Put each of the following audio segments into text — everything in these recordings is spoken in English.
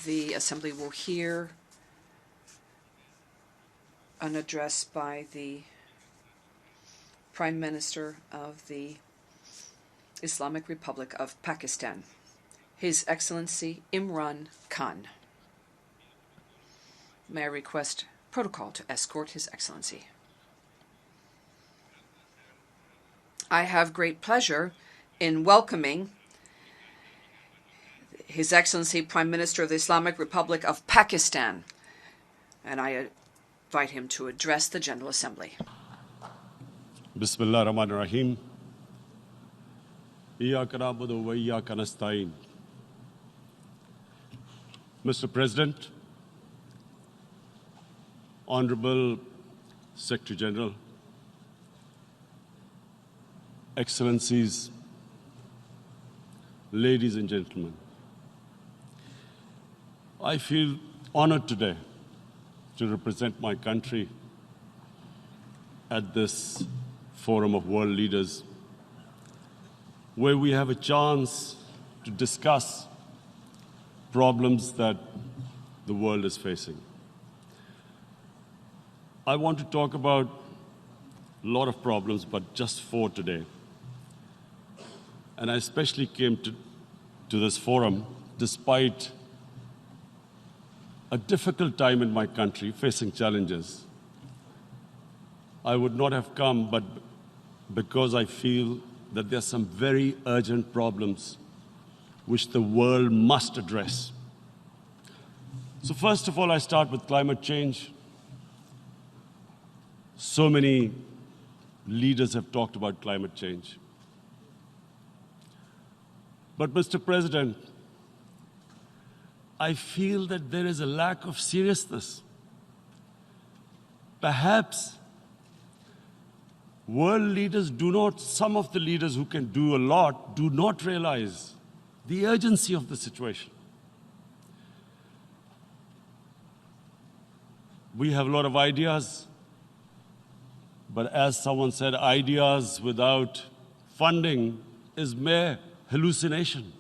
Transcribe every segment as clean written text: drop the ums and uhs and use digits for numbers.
the Assembly will hear an address by the Prime Minister of the Islamic Republic of Pakistan, His Excellency Imran Khan. May I request protocol to escort His Excellency. I have great pleasure in welcoming His Excellency Prime Minister of the Islamic Republic of Pakistan, and I invite him to address the General Assembly. Bismillah ar-Rahman ar-Rahim. Iyyaka na'budu wa iyyaka nasta'in. Mr. President, Honorable Secretary General, Excellencies, ladies and gentlemen, I feel honored today to represent my country at this forum of world leaders, where we have a chance to discuss problems that the world is facing. I want to talk about a lot of problems, but just 4 today. And I especially came to this forum despite a difficult time in my country, facing challenges. I would not have come, but because I feel that there are some very urgent problems which the world must address. So first of all, I start with climate change. So many leaders have talked about climate change. But Mr. President, I feel that there is a lack of seriousness. Perhaps world leaders some of the leaders who can do a lot, do not realize the urgency of the situation. We have a lot of ideas, but as someone said, ideas without funding is mere hallucination.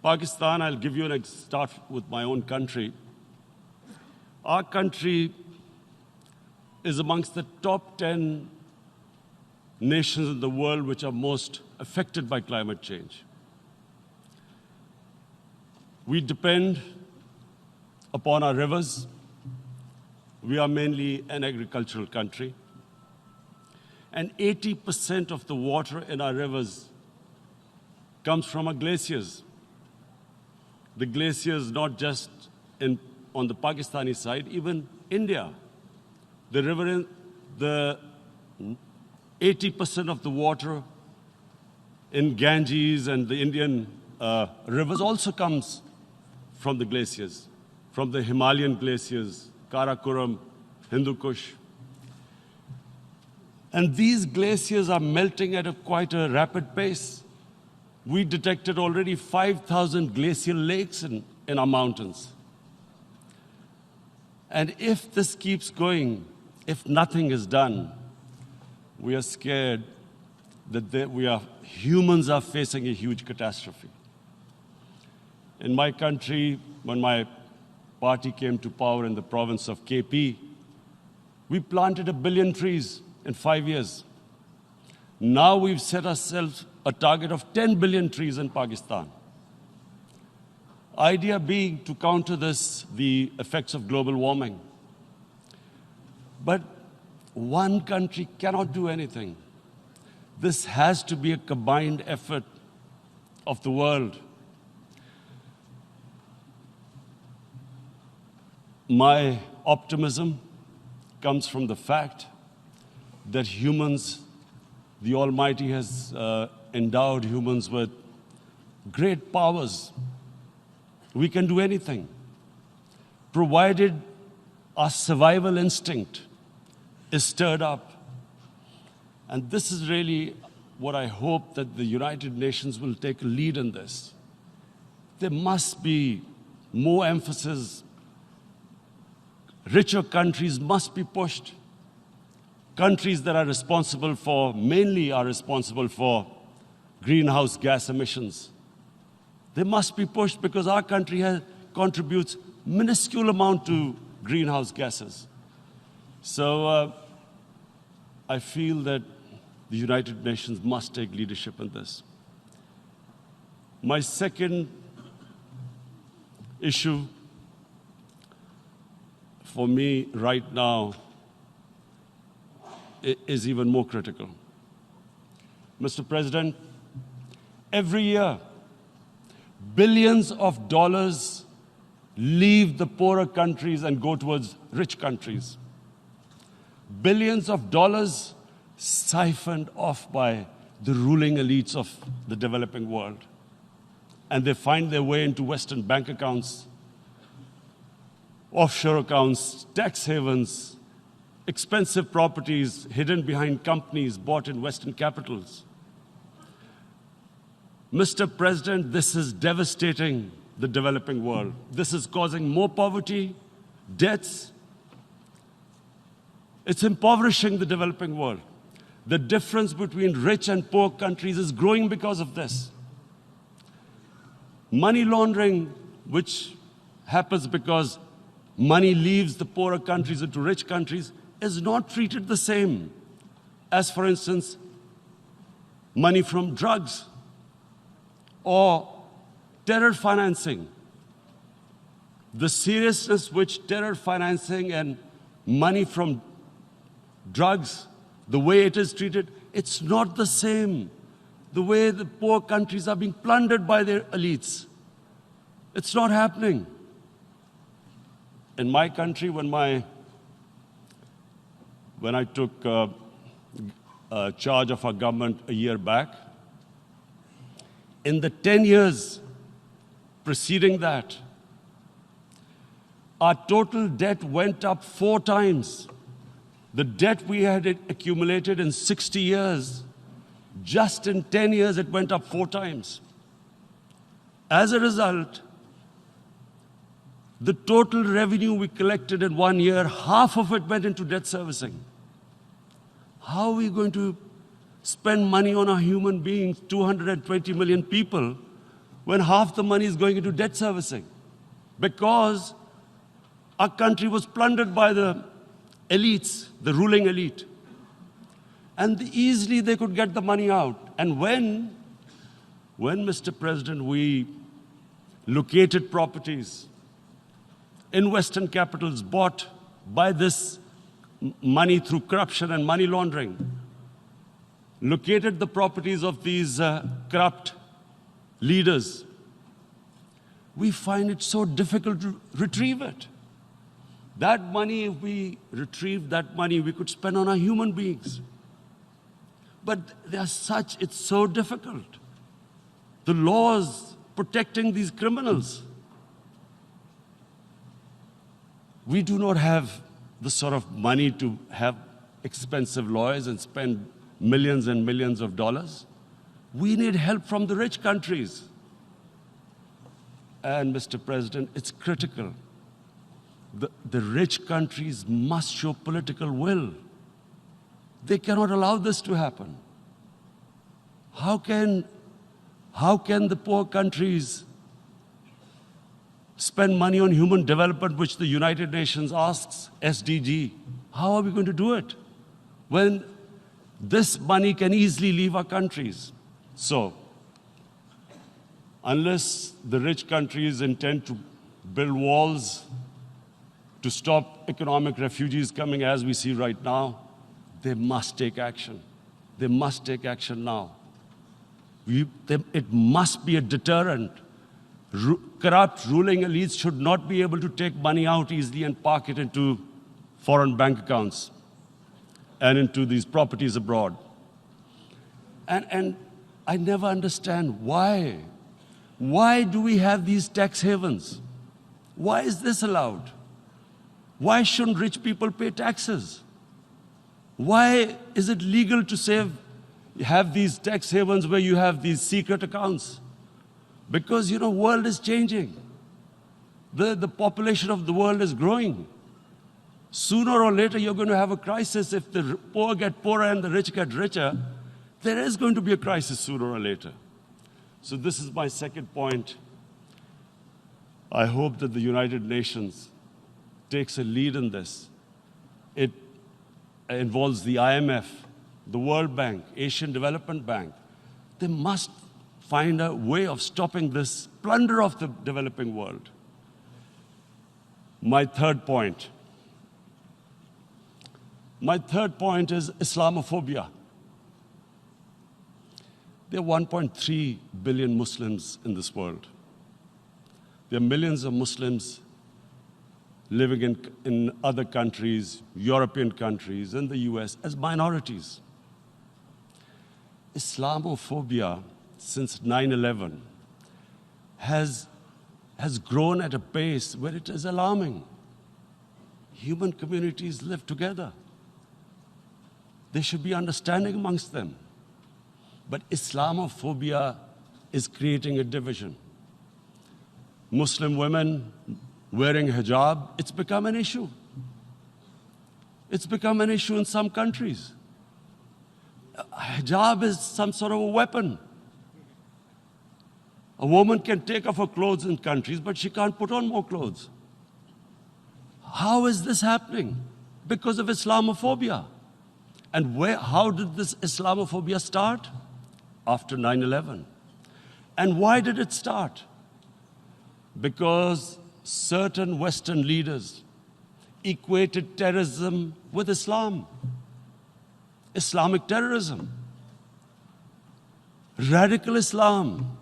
Pakistan, I'll give you start with my own country. Our country is amongst the top 10 nations in the world which are most affected by climate change. We depend upon our rivers. We are mainly an agricultural country. And 80% of the water in our rivers comes from our glaciers. The glaciers, not just on the Pakistani side, even India. The 80% of the water in Ganges and the Indian rivers also comes from the glaciers, from the Himalayan glaciers, Karakoram, Hindu Kush. And these glaciers are melting at quite a rapid pace. We detected already 5,000 glacial lakes in our mountains. And if this keeps going, if nothing is done, we are scared that humans are facing a huge catastrophe. In my country, when my party came to power in the province of KP, we planted 1 billion trees in 5 years. Now we've set ourselves a target of 10 billion trees in Pakistan. Idea being to counter the effects of global warming. But one country cannot do anything. This has to be a combined effort of the world. My optimism comes from the fact that humans, the Almighty has endowed humans with great powers. We can do anything, provided our survival instinct is stirred up. And this is really what I hope that the United Nations will take a lead in this. There must be more emphasis. Richer countries must be pushed. Countries that are responsible for greenhouse gas emissions. They must be pushed because our country contributes minuscule amount to greenhouse gases. So I feel that the United Nations must take leadership in this. My second issue for me right now is even more critical. Mr. President, every year, billions of dollars leave the poorer countries and go towards rich countries. Billions of dollars siphoned off by the ruling elites of the developing world. And they find their way into Western bank accounts, offshore accounts, tax havens, expensive properties hidden behind companies bought in Western capitals. Mr. President, this is devastating the developing world. This is causing more poverty, debts. It's impoverishing the developing world. The difference between rich and poor countries is growing because of this. Money laundering, which happens because money leaves the poorer countries into rich countries, is not treated the same as, for instance, money from drugs or terror financing. The seriousness which terror financing and money from drugs, the way it is treated, it's not the same. The way the poor countries are being plundered by their elites. It's not happening. In my country, when I took charge of our government a year back, in the 10 years preceding that, our total debt went up 4 times. The debt we had accumulated in 60 years, just in 10 years, it went up 4 times. As a result, the total revenue we collected in 1 year, half of it went into debt servicing. How are we going to spend money on our human beings, 220 million people, when half the money is going into debt servicing? Because our country was plundered by the elites, the ruling elite. And easily they could get the money out. And when, Mr. President, we located properties in Western capitals bought by this money through corruption and money laundering, located the properties of these corrupt leaders, we find it so difficult to retrieve it. That money, if we retrieved that money, we could spend on our human beings. But it's so difficult. The laws protecting these criminals. We do not have the sort of money to have expensive lawyers and spend millions and millions of dollars. We need help from the rich countries. And, Mr. President, it's critical. The rich countries must show political will. They cannot allow this to happen. How can the poor countries spend money on human development, which the United Nations asks, SDG? How are we going to do it when this money can easily leave our countries? So, unless the rich countries intend to build walls to stop economic refugees coming as we see right now, they must take action. They must take action now. It must be a deterrent. Corrupt ruling elites should not be able to take money out easily and park it into foreign bank accounts and into these properties abroad. And I never understand why. Why do we have these tax havens? Why is this allowed? Why shouldn't rich people pay taxes? Why is it legal to have these tax havens where you have these secret accounts? Because, world is changing. The population of the world is growing. Sooner or later, you're going to have a crisis. If the poor get poorer and the rich get richer, there is going to be a crisis sooner or later. So this is my second point. I hope that the United Nations takes a lead in this. It involves the IMF, the World Bank, Asian Development Bank. They must find a way of stopping this plunder of the developing world. My third point is Islamophobia. There are 1.3 billion Muslims in this world. There are millions of Muslims living in other countries, European countries, in the US, as minorities. Islamophobia, since 9/11, has grown at a pace where it is alarming. Human communities live together. There should be understanding amongst them. But Islamophobia is creating a division. Muslim women wearing hijab, it's become an issue. It's become an issue in some countries. Hijab is some sort of a weapon. A woman can take off her clothes in countries, but she can't put on more clothes. How is this happening? Because of Islamophobia. And how did this Islamophobia start? After 9/11. And why did it start? Because certain Western leaders equated terrorism with Islam. Islamic terrorism. Radical Islam.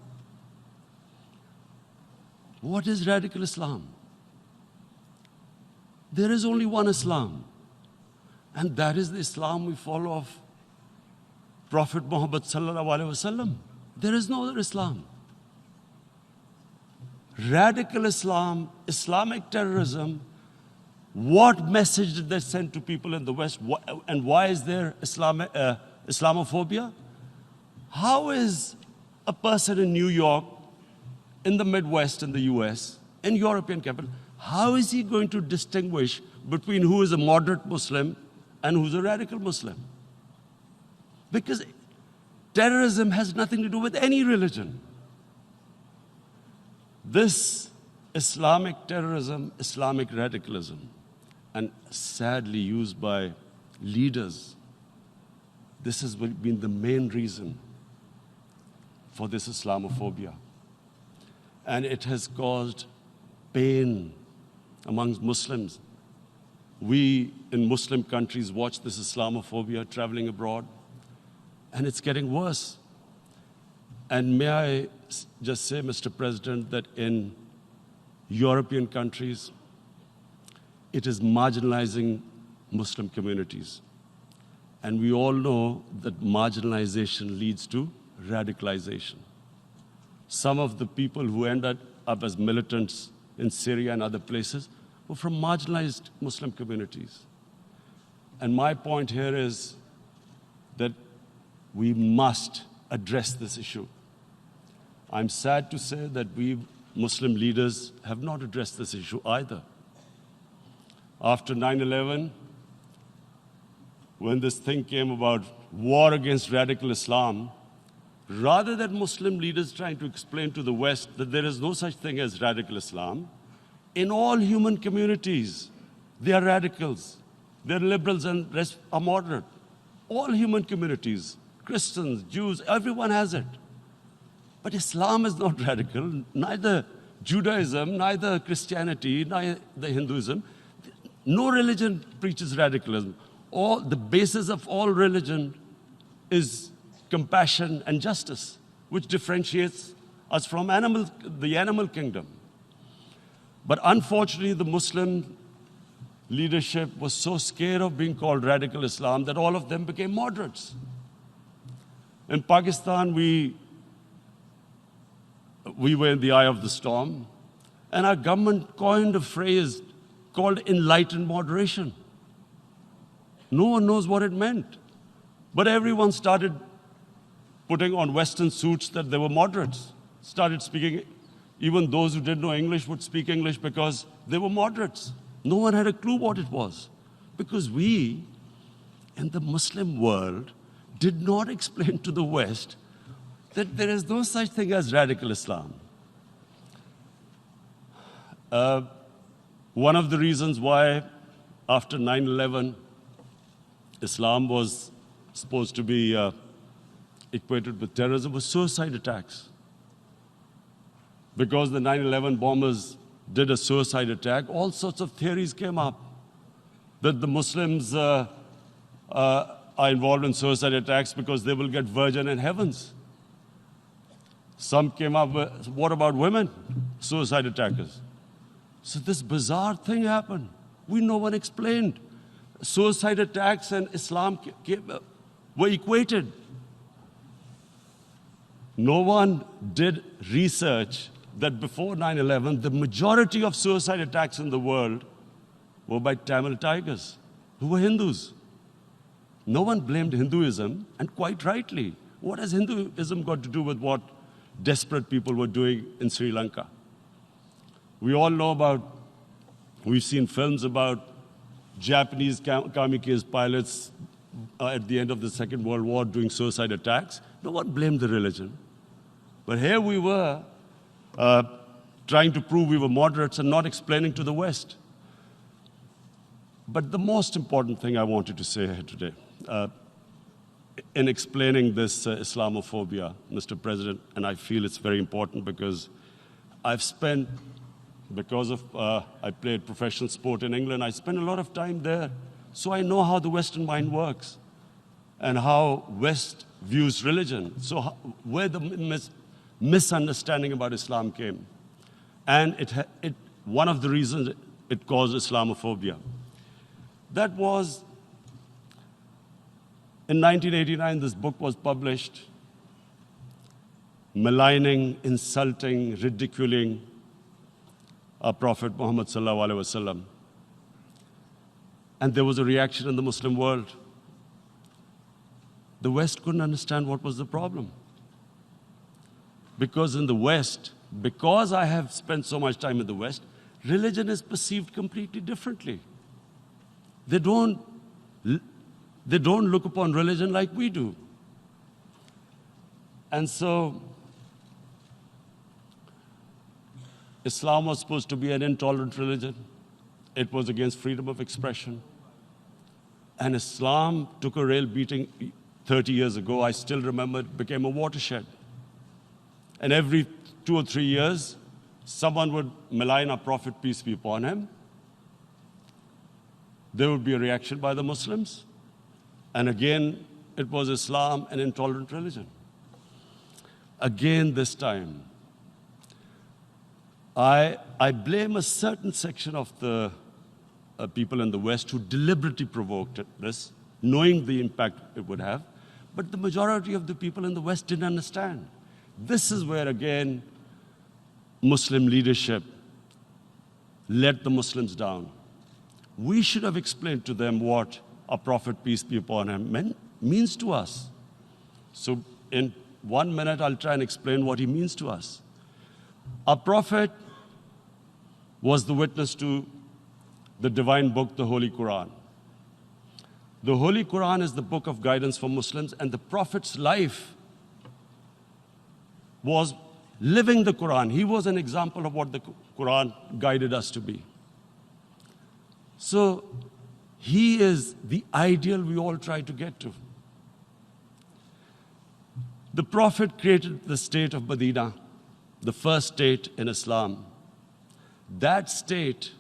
What is radical Islam? There is only one Islam. And that is the Islam we follow of Prophet Muhammad sallallahu alaihi wasallam. There is no other Islam. Radical Islam, Islamic terrorism, what message did they send to people in the West? And why is there Islamophobia? How is a person in New York, in the Midwest, in the US, in European capital, how is he going to distinguish between who is a moderate Muslim and who's a radical Muslim? Because terrorism has nothing to do with any religion. This Islamic terrorism, Islamic radicalism, and sadly used by leaders, this has been the main reason for this Islamophobia. And it has caused pain amongst Muslims. We in Muslim countries watch this Islamophobia traveling abroad, and it's getting worse. And may I just say, Mr. President, that in European countries, it is marginalizing Muslim communities. And we all know that marginalization leads to radicalization. Some of the people who ended up as militants in Syria and other places were from marginalized Muslim communities. And my point here is that we must address this issue. I'm sad to say that we Muslim leaders have not addressed this issue either. After 9/11, when this thing came about war against radical Islam, rather than Muslim leaders trying to explain to the West that there is no such thing as radical Islam, in all human communities, they are radicals. They're liberals and rest are moderate. All human communities, Christians, Jews, everyone has it. But Islam is not radical, neither Judaism, neither Christianity, neither Hinduism. No religion preaches radicalism. The basis of all religion is compassion and justice, which differentiates us from the animal kingdom. But unfortunately, the Muslim leadership was so scared of being called radical Islam that all of them became moderates. In Pakistan, we were in the eye of the storm, and our government coined a phrase called enlightened moderation. No one knows what it meant. But everyone started putting on Western suits that they were moderates, started speaking. Even those who didn't know English would speak English because they were moderates. No one had a clue what it was. Because we, in the Muslim world, did not explain to the West that there is no such thing as radical Islam. One of the reasons why after 9/11, Islam was supposed to be equated with terrorism was suicide attacks. Because the 9/11 bombers did a suicide attack, all sorts of theories came up that the Muslims are involved in suicide attacks because they will get virgin in heavens. Some came up with, what about women, suicide attackers? So this bizarre thing happened. No one explained. Suicide attacks and Islam were equated. No one did research that before 9/11, the majority of suicide attacks in the world were by Tamil Tigers, who were Hindus. No one blamed Hinduism, and quite rightly. What has Hinduism got to do with what desperate people were doing in Sri Lanka? We all know we've seen films about Japanese kamikaze pilots at the end of the Second World War doing suicide attacks. No one blamed the religion. But here we were trying to prove we were moderates and not explaining to the West. But the most important thing I wanted to say here today, in explaining this Islamophobia, Mr. President, and I feel it's very important because I've spent, because of I played professional sport in England, I spent a lot of time there. So I know how the Western mind works and how West views religion. So where the misunderstanding about Islam came. And one of the reasons it caused Islamophobia. That was, in 1989, this book was published, maligning, insulting, ridiculing our Prophet Muhammad sallallahu alaihi wasallam. And there was a reaction in the Muslim world. The West couldn't understand what was the problem. Because in the West, because I have spent so much time in the West, religion is perceived completely differently. They don't look upon religion like we do. And so, Islam was supposed to be an intolerant religion. It was against freedom of expression. And Islam took a real beating 30 years ago. I still remember it became a watershed. And every 2 or 3 years, someone would malign our Prophet, peace be upon him. There would be a reaction by the Muslims. And again, it was Islam, an intolerant religion. Again, this time, I blame a certain section of the people in the West who deliberately provoked this, knowing the impact it would have. But the majority of the people in the West didn't understand. This is where, again, Muslim leadership let the Muslims down. We should have explained to them what our Prophet, peace be upon him, means to us. So in 1 minute, I'll try and explain what he means to us. Our Prophet was the witness to the divine book, the Holy Quran. The Holy Quran is the book of guidance for Muslims, and the Prophet's life was living the Quran. He was an example of what the Quran guided us to be. So he is the ideal we all try to get to. The Prophet created the state of Medina, the first state in Islam. That state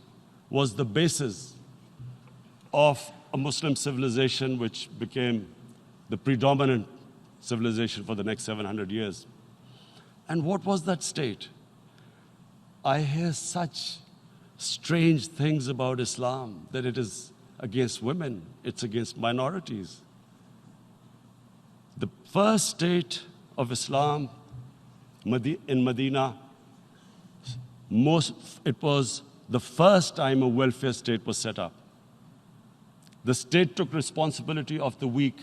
was the basis of a Muslim civilization which became the predominant civilization for the next 700 years. And what was that state? I hear such strange things about Islam, that it is against women, it's against minorities. The first state of Islam in Medina, it was the first time a welfare state was set up. The state took responsibility of the weak,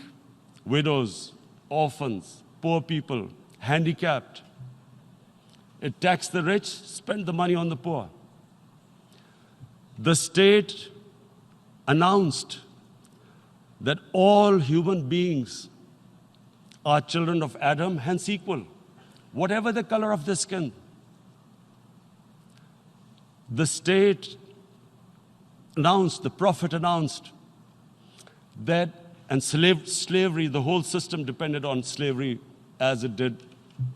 widows, orphans, poor people, handicapped. It taxed the rich, spent the money on the poor. The state announced that all human beings are children of Adam, hence equal, whatever the color of their skin. the state announced, the Prophet announced that, and slavery, the whole system depended on slavery as it did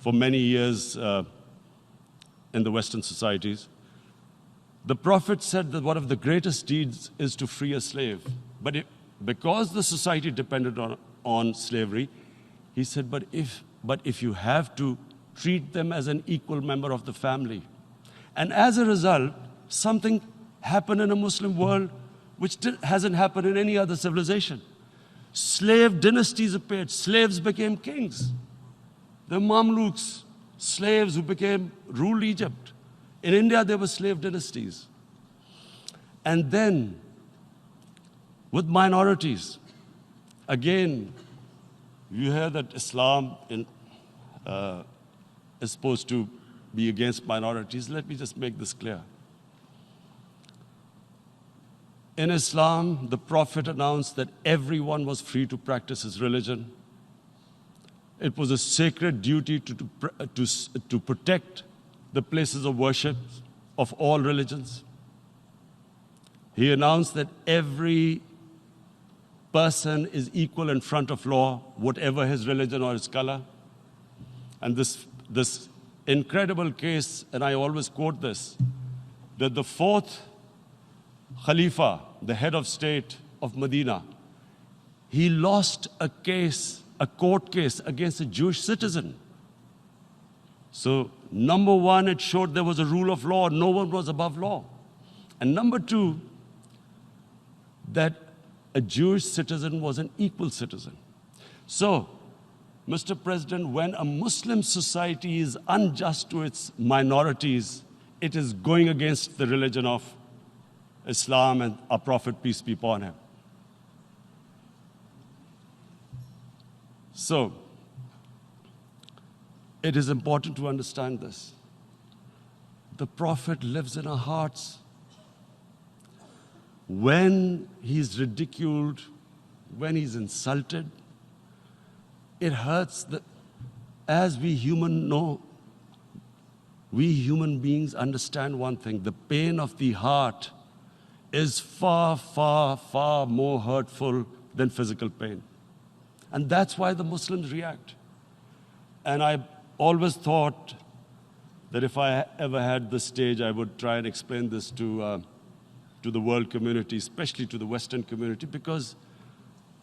for many years in the Western societies. The Prophet said that one of the greatest deeds is to free a slave. But because the society depended on slavery, he said, but if you have to, treat them as an equal member of the family. And as a result, something happened in a Muslim world which hasn't happened in any other civilization. Slave dynasties appeared. Slaves became kings. The Mamluks, slaves who ruled Egypt. In India, there were slave dynasties. And then, with minorities, again, you hear that Islam is supposed to be against minorities. Let me just make this clear. In Islam, the Prophet announced that everyone was free to practice his religion. It was a sacred duty to protect the places of worship of all religions. He announced that every person is equal in front of law, whatever his religion or his color. And this incredible case, and I always quote this, that the fourth Khalifa, the head of state of Medina, he lost a court case against a Jewish citizen. So, number one, it showed there was a rule of law, no one was above law. And number two, that a Jewish citizen was an equal citizen. So, Mr. President, when a Muslim society is unjust to its minorities, it is going against the religion of Islam and our Prophet, peace be upon him. So, it is important to understand this. The Prophet lives in our hearts. When he's ridiculed, when he's insulted, it hurts. As we human beings understand one thing: the pain of the heart is far, far, far more hurtful than physical pain. And that's why the Muslims react. And I always thought that if I ever had the stage, I would try and explain this to the world community, especially to the Western community, because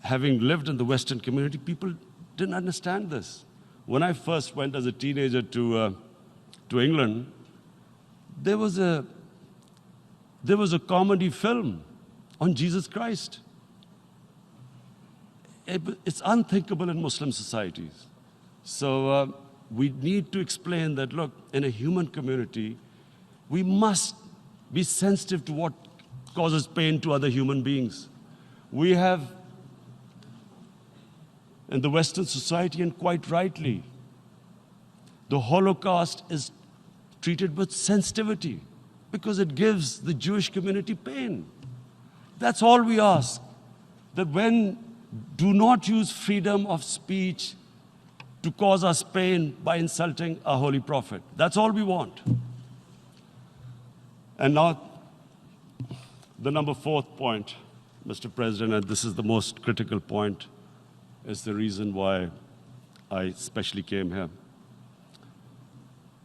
having lived in the Western community, people didn't understand this. When I first went as a teenager to England, there was a comedy film on Jesus Christ. It's unthinkable in Muslim societies. So we need to explain that, look, in a human community, we must be sensitive to what causes pain to other human beings. We have, in the Western society, and quite rightly, the Holocaust is treated with sensitivity because it gives the Jewish community pain. That's all we ask. That do not use freedom of speech to cause us pain by insulting our holy prophet. That's all we want. And now, the number fourth point, Mr. President, and this is the most critical point, is the reason why I especially came here.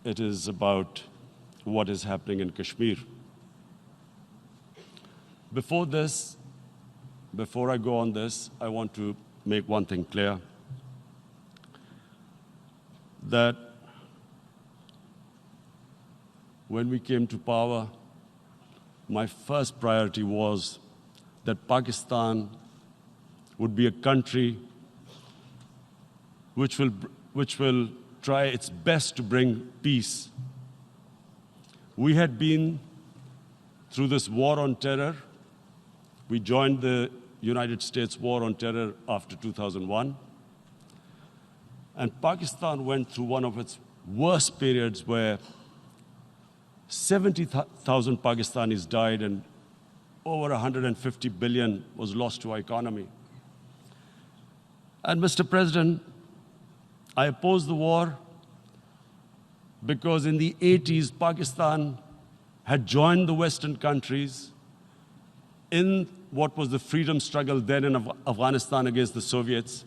It is about what is happening in Kashmir. Before I go on this, I want to make one thing clear, that when we came to power, my first priority was that Pakistan would be a country which will try its best to bring peace. We had been through this war on terror. We joined the United States war on terror after 2001. And Pakistan went through one of its worst periods where 70,000 Pakistanis died and over 150 billion was lost to our economy. And Mr. President, I opposed the war because in the 80s, Pakistan had joined the Western countries in what was the freedom struggle then in Afghanistan against the Soviets.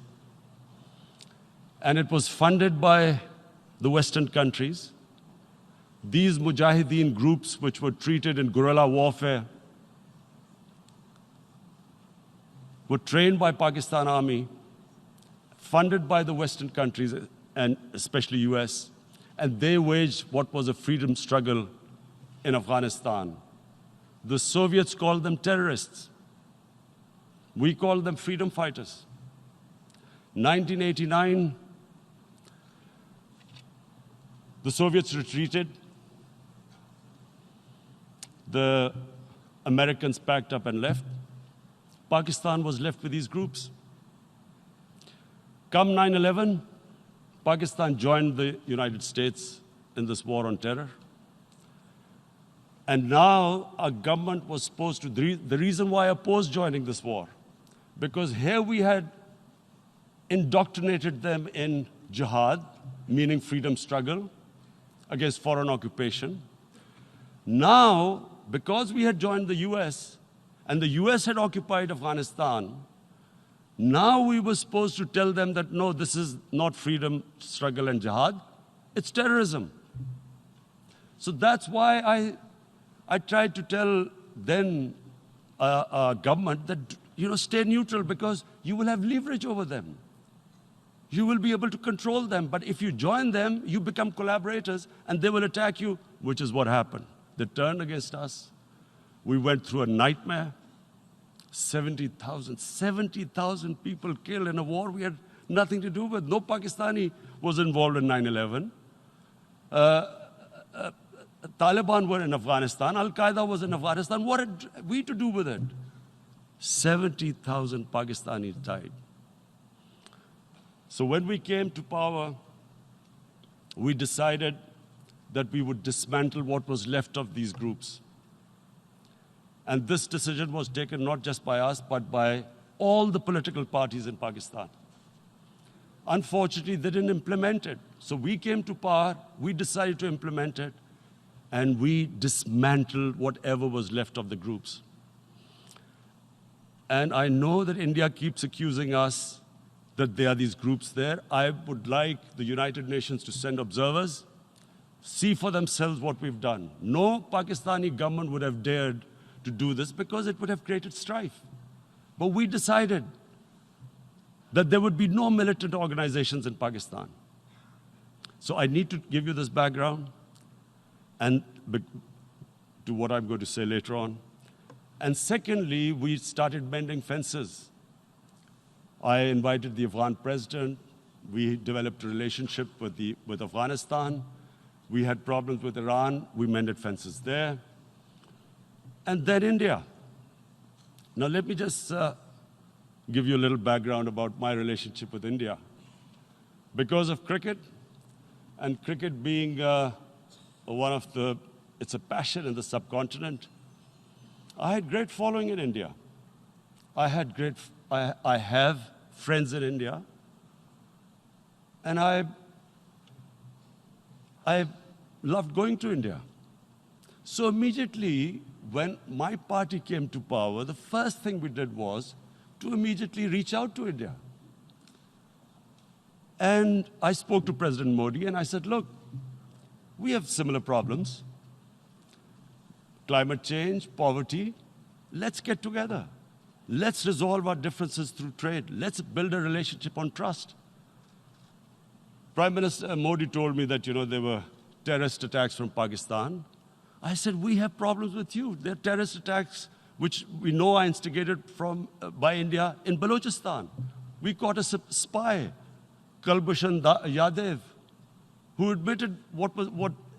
And it was funded by the Western countries. These Mujahideen groups, which were treated in guerrilla warfare, were trained by Pakistan Army, funded by the Western countries, and especially US, and they waged what was a freedom struggle in Afghanistan. The Soviets called them terrorists. We called them freedom fighters. 1989, the Soviets retreated. The Americans packed up and left. Pakistan was left with these groups. Come 9/11, Pakistan joined the United States in this war on terror. And now our government was supposed to, the reason why I opposed joining this war, because here we had indoctrinated them in jihad, meaning freedom struggle against foreign occupation. Now, because we had joined the US, and the US had occupied Afghanistan, now we were supposed to tell them that, no, this is not freedom struggle and jihad, it's terrorism. So that's why I tried to tell then government that, stay neutral, because you will have leverage over them. You will be able to control them. But if you join them, you become collaborators, and they will attack you, which is what happened. They turned against us. We went through a nightmare. 70,000 people killed in a war we had nothing to do with. No Pakistani was involved in 9/11. Taliban were in Afghanistan. Al-Qaeda was in Afghanistan. What had we to do with it? 70,000 Pakistanis died. So when we came to power, we decided that we would dismantle what was left of these groups. And this decision was taken not just by us, but by all the political parties in Pakistan. Unfortunately, they didn't implement it. So we came to power, we decided to implement it, and we dismantled whatever was left of the groups. And I know that India keeps accusing us that there are these groups there. I would like the United Nations to send observers, see for themselves what we've done. No Pakistani government would have dared to do this because it would have created strife. But we decided that there would be no militant organizations in Pakistan. So I need to give you this background and to what I'm going to say later on. And secondly, we started mending fences. I invited the Afghan president. We developed a relationship with Afghanistan. We had problems with Iran. We mended fences there. And then India. Now let me just give you a little background about my relationship with India. Because of cricket, and cricket being it's a passion in the subcontinent, I had great following in India. I have friends in India, and I loved going to India. So immediately, when my party came to power, the first thing we did was to immediately reach out to India. And I spoke to President Modi, and I said, look, we have similar problems. Climate change, poverty. Let's get together. Let's resolve our differences through trade. Let's build a relationship on trust. Prime Minister Modi told me that, there were terrorist attacks from Pakistan. I said, we have problems with you. There are terrorist attacks which we know are instigated by India in Balochistan. We caught a spy, Kulbhushan Yadav, who admitted what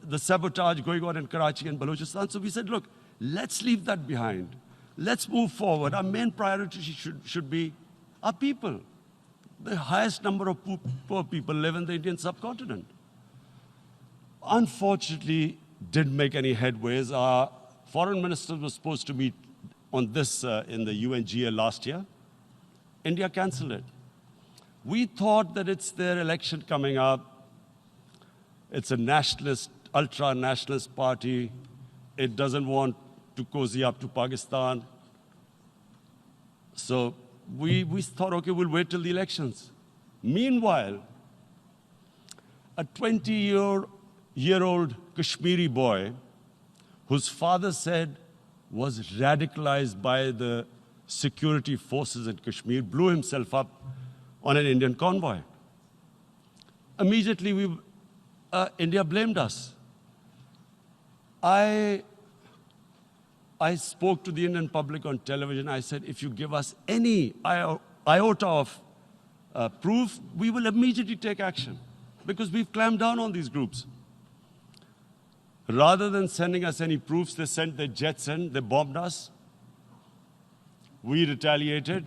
the sabotage going on in Karachi and Balochistan. So we said, look, let's leave that behind. Let's move forward. Our main priority should be our people. The highest number of poor people live in the Indian subcontinent. Unfortunately, didn't make any headways. Our foreign ministers were supposed to meet on this in the UNGA last year. India canceled it. We thought that it's their election coming up. It's a nationalist, ultra-nationalist party. it doesn't want to cozy up to Pakistan. So we thought, okay, we'll wait till the elections. Meanwhile, a 20-year-old Kashmiri boy, whose father said was radicalized by the security forces in Kashmir, blew himself up on an Indian convoy. Immediately, India blamed us. I spoke to the Indian public on television. I said, if you give us any iota of proof, we will immediately take action, because we've clamped down on these groups. Rather than sending us any proofs, they sent their jets in, they bombed us. We retaliated.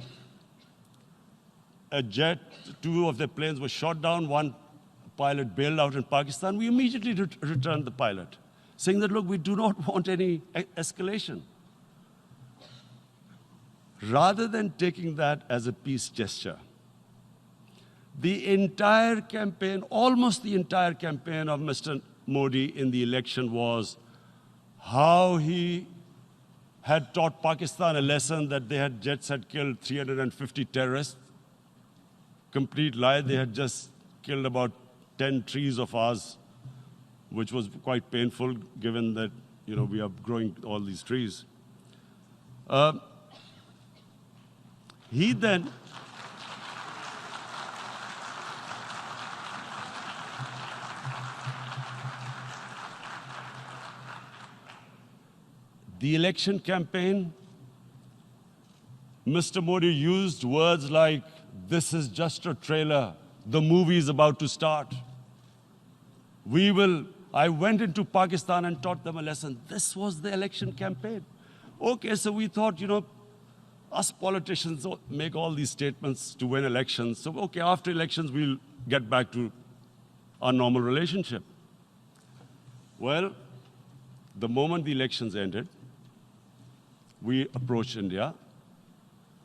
A jet, 2 of their planes were shot down, 1 pilot bailed out in Pakistan. We immediately returned the pilot, saying that, look, we do not want any escalation. Rather than taking that as a peace gesture, the entire campaign, almost the entire campaign of Mr. Modi in the election was how he had taught Pakistan a lesson that jets had killed 350 terrorists. Complete lie. They had just killed about 10 trees of ours, which was quite painful given that, we are growing all these trees. He then the election campaign, Mr. Modi used words like, this is just a trailer, the movie is about to start. I went into Pakistan and taught them a lesson. This was the election campaign. Okay, so we thought, us politicians make all these statements to win elections. So, okay, after elections, we'll get back to our normal relationship. Well, the moment the elections ended, we approached India,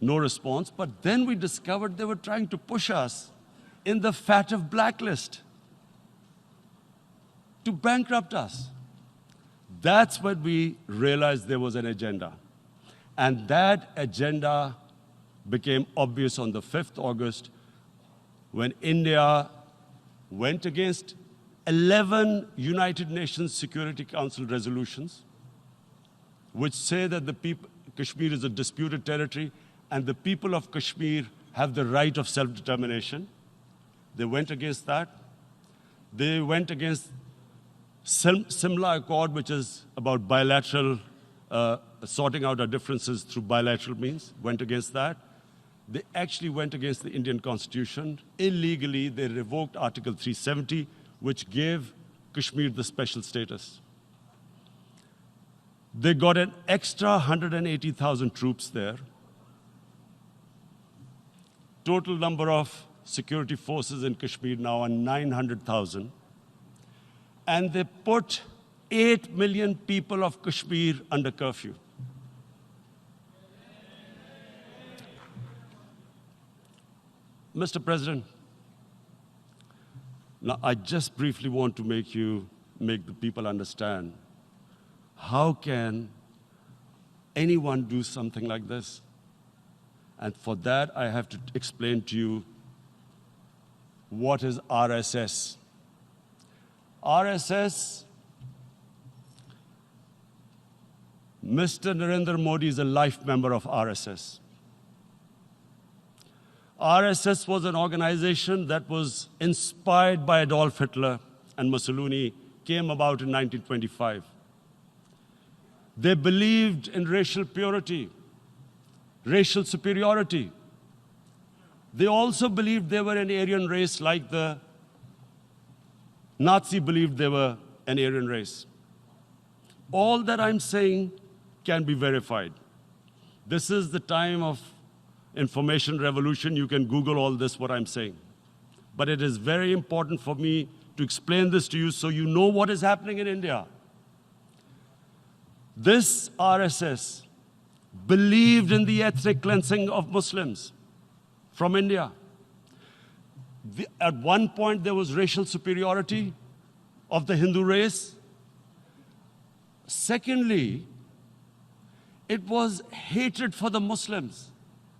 no response, but then we discovered they were trying to push us in the FATF blacklist to bankrupt us. That's when we realized there was an agenda. And that agenda became obvious on the 5th August when India went against 11 United Nations Security Council resolutions, which say that Kashmir is a disputed territory and the people of Kashmir have the right of self-determination. They went against that. They went against Simla Accord, which is about bilateral, sorting out our differences through bilateral means, went against that. They actually went against the Indian Constitution. Illegally, they revoked Article 370, which gave Kashmir the special status. They got an extra 180,000 troops there. Total number of security forces in Kashmir now are 900,000. And they put 8 million people of Kashmir under curfew. Mr. President, now I just briefly want to make the people understand, how can anyone do something like this? And for that, I have to explain to you what is RSS. RSS, Mr. Narendra Modi is a life member of RSS. RSS was an organization that was inspired by Adolf Hitler and Mussolini, came about in 1925. They believed in racial purity, racial superiority. They also believed they were an Aryan race like the Nazi believed they were an Aryan race. All that I'm saying can be verified. This is the time of information revolution. You can Google all this, what I'm saying. But it is very important for me to explain this to you so you know what is happening in India. This RSS believed in the ethnic cleansing of Muslims from India. At one point, there was racial superiority of the Hindu race. Secondly, it was hatred for the Muslims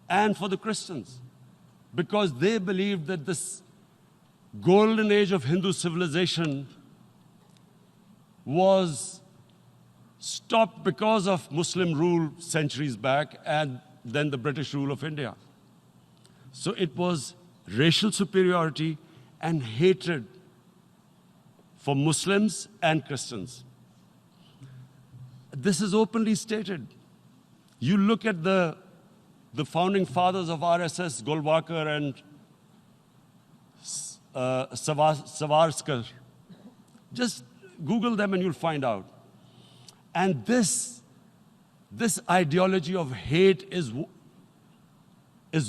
and for the Christians, because they believed that this golden age of Hindu civilization was stopped because of Muslim rule centuries back and then the British rule of India. So it was racial superiority and hatred for Muslims and Christians. This is openly stated. You look at the founding fathers of RSS, Golwalkar and Savarkar. Just Google them and you'll find out. And this ideology of hate is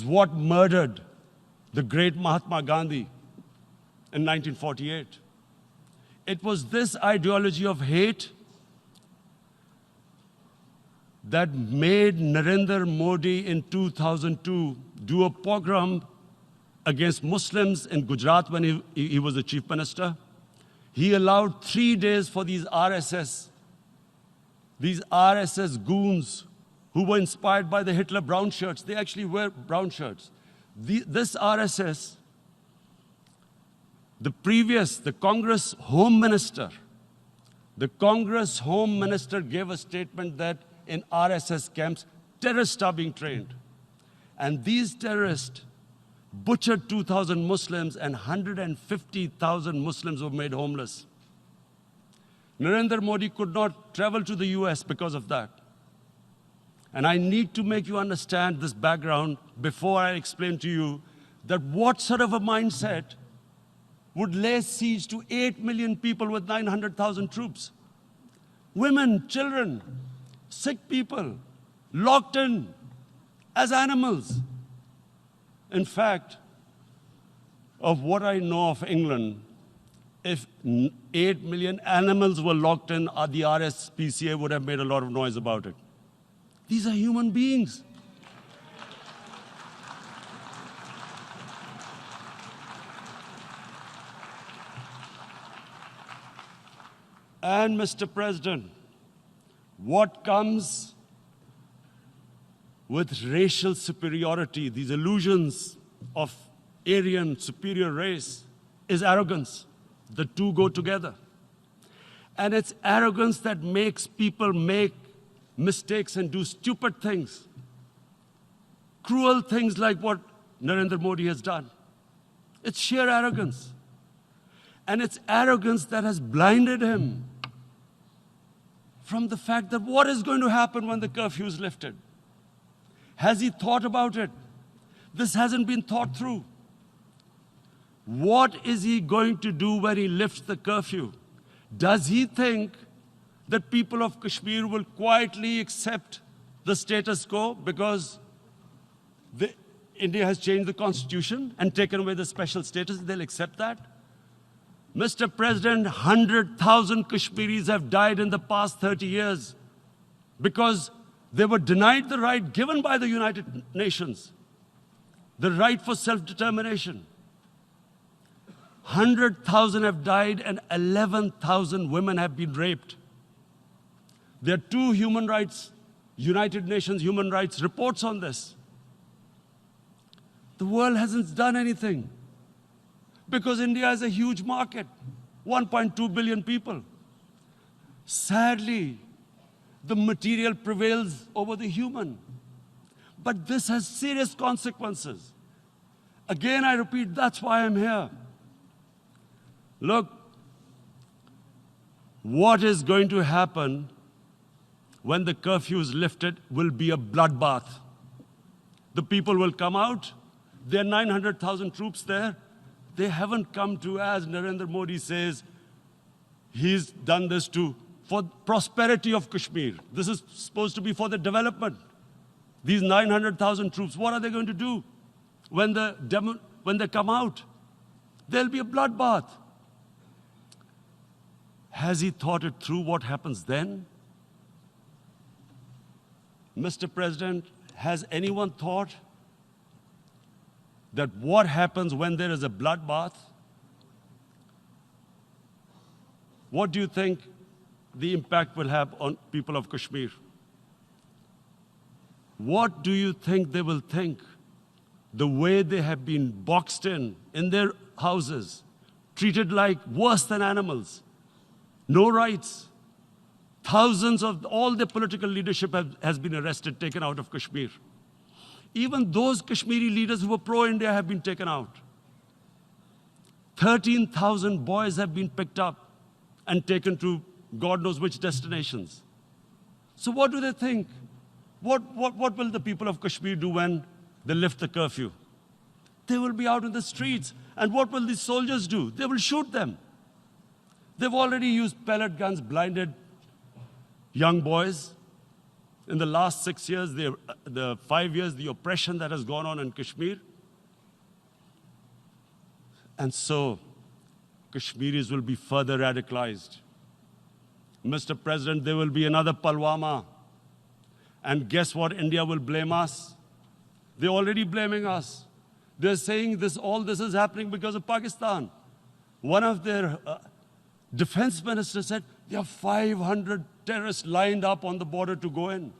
what murdered the great Mahatma Gandhi in 1948. It was this ideology of hate that made Narendra Modi in 2002 do a pogrom against Muslims in Gujarat when he was the chief minister. He allowed 3 days for these RSS goons who were inspired by the Hitler brown shirts. They actually wear brown shirts. This RSS, the Congress Home Minister gave a statement that in RSS camps, terrorists are being trained. And these terrorists butchered 2,000 Muslims and 150,000 Muslims were made homeless. Narendra Modi could not travel to the US because of that. And I need to make you understand this background before I explain to you that what sort of a mindset would lay siege to 8 million people with 900,000 troops. Women, children, sick people, locked in as animals. In fact, of what I know of England, if 8 million animals were locked in, the RSPCA would have made a lot of noise about it. These are human beings. And Mr. President, what comes with racial superiority, these illusions of Aryan superior race, is arrogance. The two go together. And it's arrogance that makes people make mistakes and do stupid things. Cruel things like what Narendra Modi has done. It's sheer arrogance. And it's arrogance that has blinded him from the fact that what is going to happen when the curfew is lifted? Has he thought about it? This hasn't been thought through. What is he going to do when he lifts the curfew? Does he think that people of Kashmir will quietly accept the status quo because India has changed the constitution and taken away the special status? They'll accept that? Mr. President, 100,000 Kashmiris have died in the past 30 years because they were denied the right given by the United Nations, the right for self-determination. 100,000 have died and 11,000 women have been raped. There are 2 United Nations human rights reports on this. The world hasn't done anything because India is a huge market, 1.2 billion people. Sadly, the material prevails over the human. But this has serious consequences. Again, I repeat, that's why I'm here. Look, what is going to happen when the curfew is lifted will be a bloodbath. The people will come out. There are 900,000 troops there. They haven't come to, as Narendra Modi says, he's done this for prosperity of Kashmir. This is supposed to be for the development. These 900,000 troops, what are they going to do when they come out? There'll be a bloodbath. Has he thought it through what happens then? Mr. President, has anyone thought that what happens when there is a bloodbath? What do you think the impact will have on people of Kashmir. What do you think they will think? The way they have been boxed in their houses, treated like worse than animals, no rights. Thousands of all the political leadership has been arrested, taken out of Kashmir. Even those Kashmiri leaders who were pro-India have been taken out. 13,000 boys have been picked up and taken to God knows which destinations. So what do they think? What will the people of Kashmir do when they lift the curfew? They will be out in the streets. And what will these soldiers do? They will shoot them. They've already used pellet guns, blinded young boys. In the last 6 years, the 5 years, the oppression that has gone on in Kashmir. And so, Kashmiris will be further radicalized. Mr. President, there will be another Pulwama. And guess what? India will blame us. They're already blaming us. They're saying all this is happening because of Pakistan. One of their defense ministers said, there are 500 terrorists lined up on the border to go in.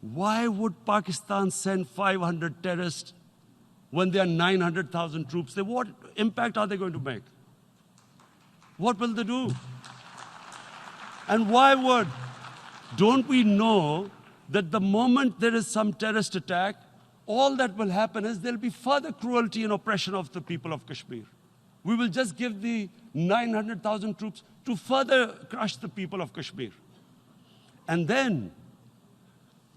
Why would Pakistan send 500 terrorists when there are 900,000 troops? What impact are they going to make? What will they do? And why don't we know that the moment there is some terrorist attack, all that will happen is there'll be further cruelty and oppression of the people of Kashmir. We will just give the 900,000 troops to further crush the people of Kashmir. And then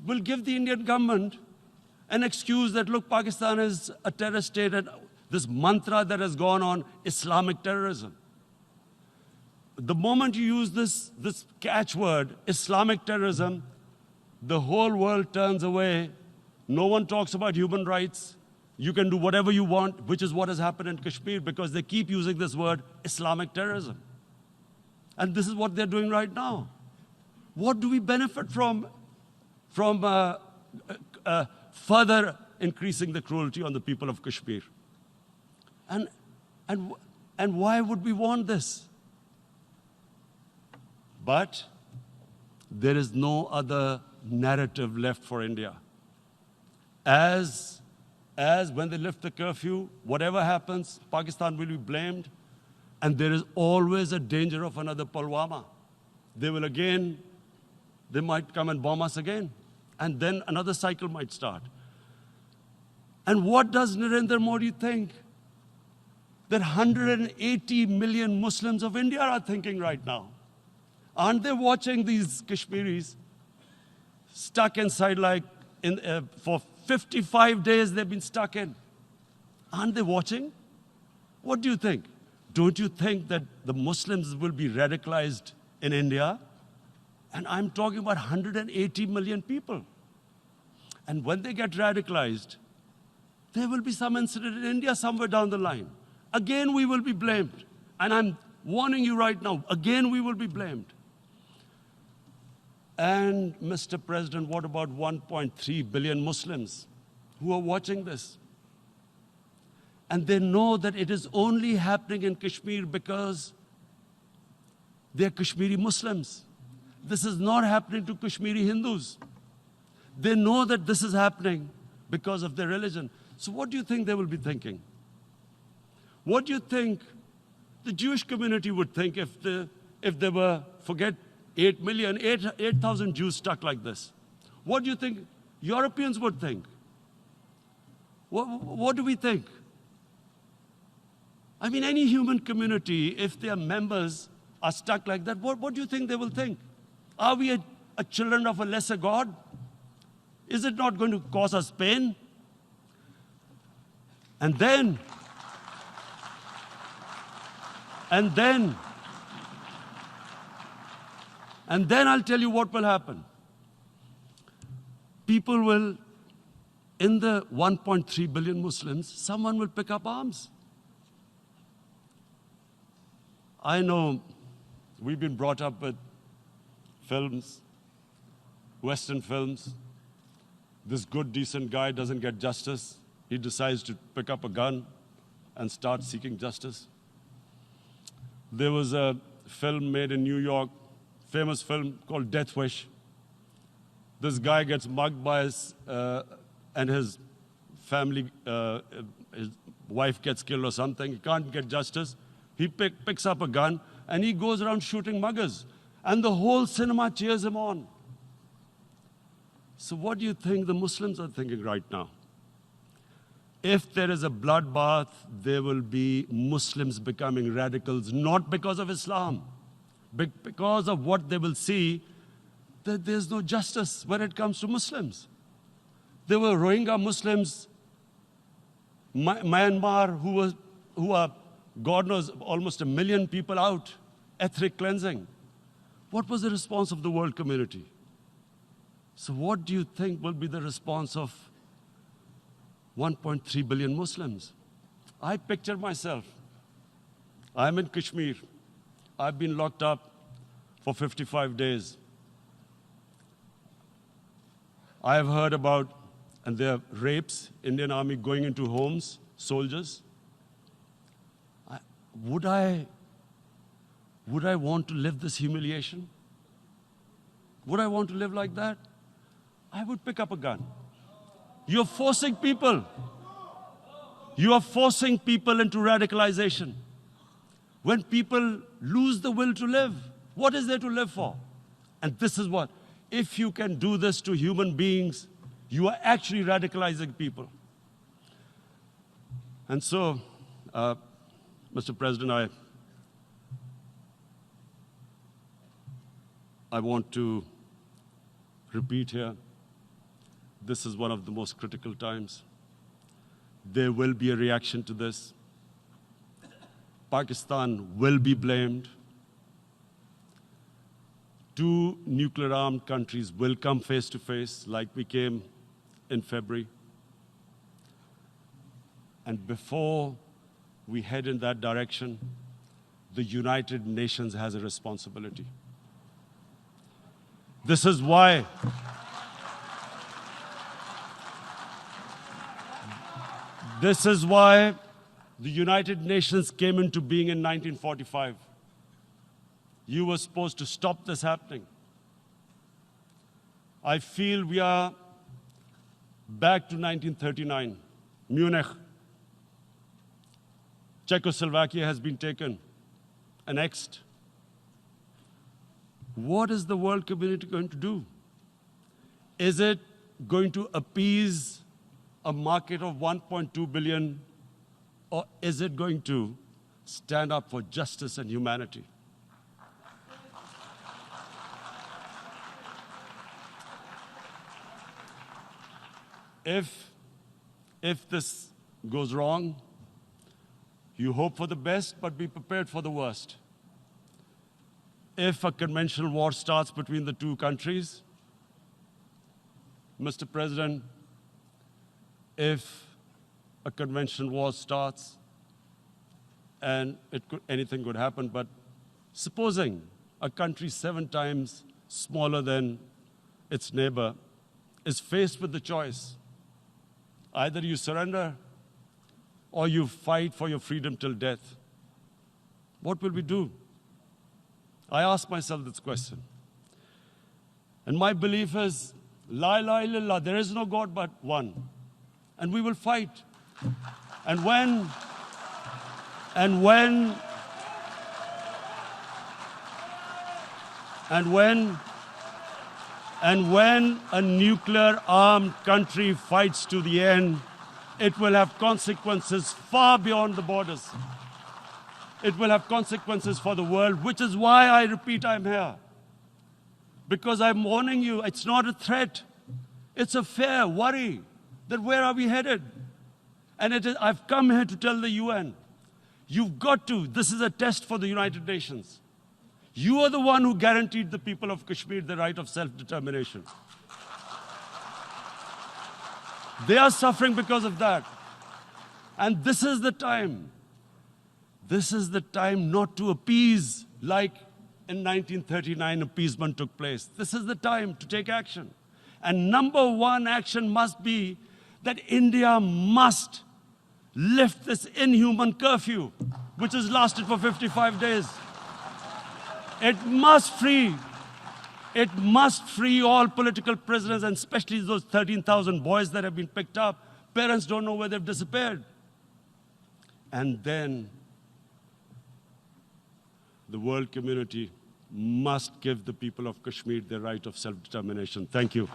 we'll give the Indian government an excuse that, look, Pakistan is a terrorist state, and this mantra that has gone on, Islamic terrorism. The moment you use this catchword, Islamic terrorism, the whole world turns away. No one talks about human rights. You can do whatever you want, which is what has happened in Kashmir, because they keep using this word, Islamic terrorism. And this is what they're doing right now. What do we benefit from further increasing the cruelty on the people of Kashmir? And why would we want this? But there is no other narrative left for India. As when they lift the curfew, whatever happens, Pakistan will be blamed, and there is always a danger of another Pulwama. They might come and bomb us again, and then another cycle might start. And what does Narendra Modi think that 180 million Muslims of India are thinking right now? Aren't they watching these Kashmiris stuck inside for 55 days they've been stuck in? Aren't they watching? What do you think? Don't you think that the Muslims will be radicalized in India? And I'm talking about 180 million people. And when they get radicalized, there will be some incident in India somewhere down the line. Again, we will be blamed. And I'm warning you right now, again, we will be blamed. And, Mr. President, what about 1.3 billion Muslims who are watching this? And they know that it is only happening in Kashmir because they're Kashmiri Muslims. This is not happening to Kashmiri Hindus. They know that this is happening because of their religion. So what do you think they will be thinking? What do you think the Jewish community would think if they were, forget 8,000 Jews stuck like this? What do you think Europeans would think? What do we think? I mean, any human community, if their members are stuck like that, what do you think they will think? Are we a children of a lesser God? Is it not going to cause us pain? And then I'll tell you what will happen. People will, in the 1.3 billion Muslims, someone will pick up arms. I know we've been brought up with films, Western films. This good, decent guy doesn't get justice. He decides to pick up a gun and start seeking justice. There was a film made in New York, famous film called Death Wish. This guy gets mugged by and his family, his wife gets killed or something. He can't get justice. He picks up a gun and he goes around shooting muggers. And the whole cinema cheers him on. So what do you think the Muslims are thinking right now? If there is a bloodbath, there will be Muslims becoming radicals, not because of Islam, but because of what they will see, that there's no justice when it comes to Muslims. There were Rohingya Muslims, Myanmar, who are, God knows, almost 1 million people out, ethnic cleansing. What was the response of the world community? So what do you think will be the response of 1.3 billion Muslims? I picture myself. I'm in Kashmir. I've been locked up for 55 days. I have heard about, and there are rapes, Indian Army going into homes, soldiers. Would I want to live this humiliation? Would I want to live like that? I would pick up a gun. You're forcing people. You are forcing people into radicalization. When people lose the will to live, what is there to live for? And this is what, if you can do this to human beings, you are actually radicalizing people. And so, Mr. President, I want to repeat here, this is one of the most critical times. There will be a reaction to this. Pakistan will be blamed. 2 nuclear-armed countries will come face to face like we came in February. And before we head in that direction, the United Nations has a responsibility. This is why the United Nations came into being in 1945. You were supposed to stop this happening. I feel we are back to 1939, Munich. Czechoslovakia has been taken, annexed. What is the world community going to do? Is it going to appease a market of 1.2 billion, or is it going to stand up for justice and humanity? If this goes wrong, you hope for the best, but be prepared for the worst. If a conventional war starts between the 2 countries, Mr. President, if a conventional war starts, and anything could happen, but supposing a country 7 times smaller than its neighbor is faced with the choice, either you surrender or you fight for your freedom till death, what will we do? I ask myself this question. And my belief is, La ilaha illallah, there is no God but one. And we will fight. And when a nuclear-armed country fights to the end, it will have consequences far beyond the borders. It will have consequences for the world, which is why I repeat I'm here. Because I'm warning you, it's not a threat. It's a fair worry that where are we headed? And I've come here to tell the UN, you've got to, this is a test for the United Nations. You are the one who guaranteed the people of Kashmir the right of self-determination. They are suffering because of that. And this is the time. This is the time not to appease like in 1939 appeasement took place. This is the time to take action. And number 1 action must be that India must lift this inhuman curfew, which has lasted for 55 days. It must free. It must free all political prisoners, and especially those 13,000 boys that have been picked up. Parents don't know where they've disappeared. And then the world community must give the people of Kashmir their right of self-determination. Thank you.